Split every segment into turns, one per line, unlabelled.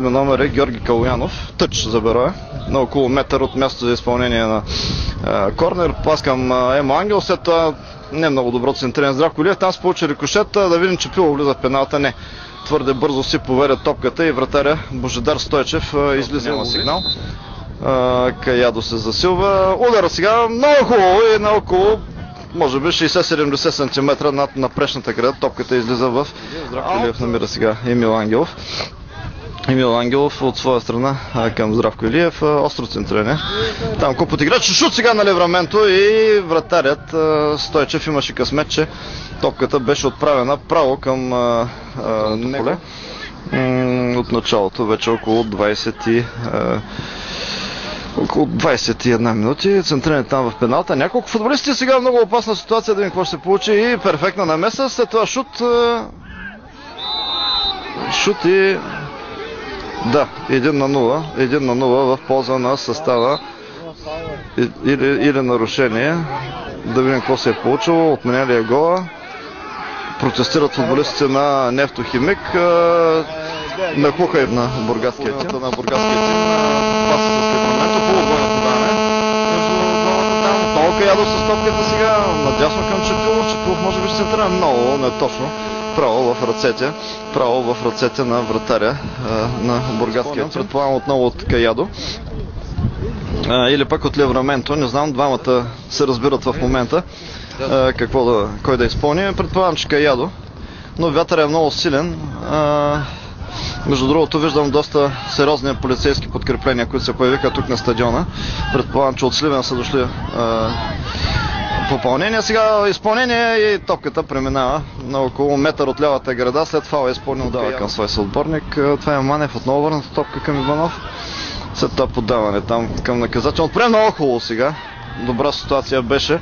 Номер е Георги Калоянов, тъч за Берое, на около метър от място за изпълнение на корнер. Пас към Емо Ангел, след това не много добро центриране Здравко Илиев. Там се получи рикошет, да видим, че Пило влиза в пеналта. Не. Твърде бързо си поверя топката и вратаря Божидар Стойчев излиза на сигнал. Каядо се засилва. Удара сега много хубаво и на около може би 60-70 см над напречната града. Топката излиза в Здравко Илиев, намира сега Емил Ангелов. Емил Ангелов от своя страна към Здравко Илиев, остро центриране. Там купот играч, шут сега на Левраменто и вратарят Стойчев имаше късмет, че топката беше отправена право към него. От началото вече около 21 минути. Центриране там в пеналта. Няколко футболисти сега много опасна ситуация, да видим какво ще се получи и перфектна намеса. След това шут и да, 1-0. 1-0 в полза на състава или нарушение. Да видим какво се е получило. Отменяли е гола. Протестират футболистите на Нефтохимик. Нахуха и на бургаския тим. Паса с Левраменто. Хубаво бойно подаване. Много Каядо с топката сега. Надясно към Чепилов. Чепилов може би ще центрира много неточно. Право в ръцете на вратаря на бургаския. Предполагам отново от Каядо. Или пък от Левраменто. Не знам, двамата се разбират в момента кой да изпълни. Предполагам, че Каядо. Но вятър е много силен. Между другото виждам доста сериозни полицейски подкрепления, които се появиха тук на стадиона. Предполагам, че от Сливен са дошли попълнение. Сега изпълнение и топката преминава на около метър от лявата града. След това е изпълнил дава към свой съотборник. Това е Манев, отново върната топка към Иванов. След това подаване там към наказателно. Отпрем много хубаво сега. Добра ситуация беше.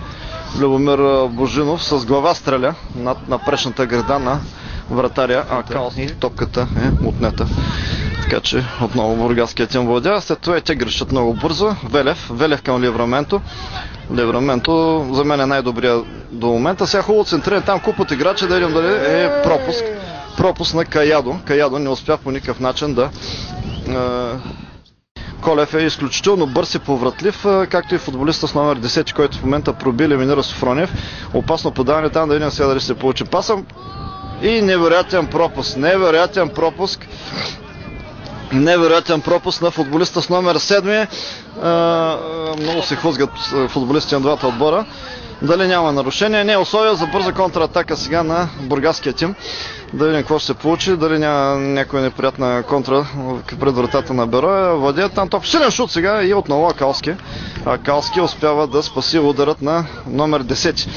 Любомир Божинов с глава стреля над напречната града на вратаря и топката е отнета. Така че отново бургаският тим владя. След това те грешат много бързо. Велев към Левраменто. Левраменто за мен е най-добрия до момента. Сега хубаво центриране там купот играчи, да видим дали е пропуск на Каядо. Каядо не успя по никакъв начин да... Колев е изключително бърз и повратлив, както и футболиста с номер 10, който в момента проби елиминира Софрониев. Опасно подаване там, да видим сега дали се получи паса. И невероятен пропуск на футболиста с номер 7. Много се хлъзгат футболисти на двата отбора. Дали няма нарушение? Не, условия за бърза контратака сега на бургаския тим. Да видим какво ще се получи, дали няма някоя неприятна контра пред вратата на Берое. Владеят там топ. Силен шут сега и отново Акалски. Акалски успява да спаси ударът на номер 10.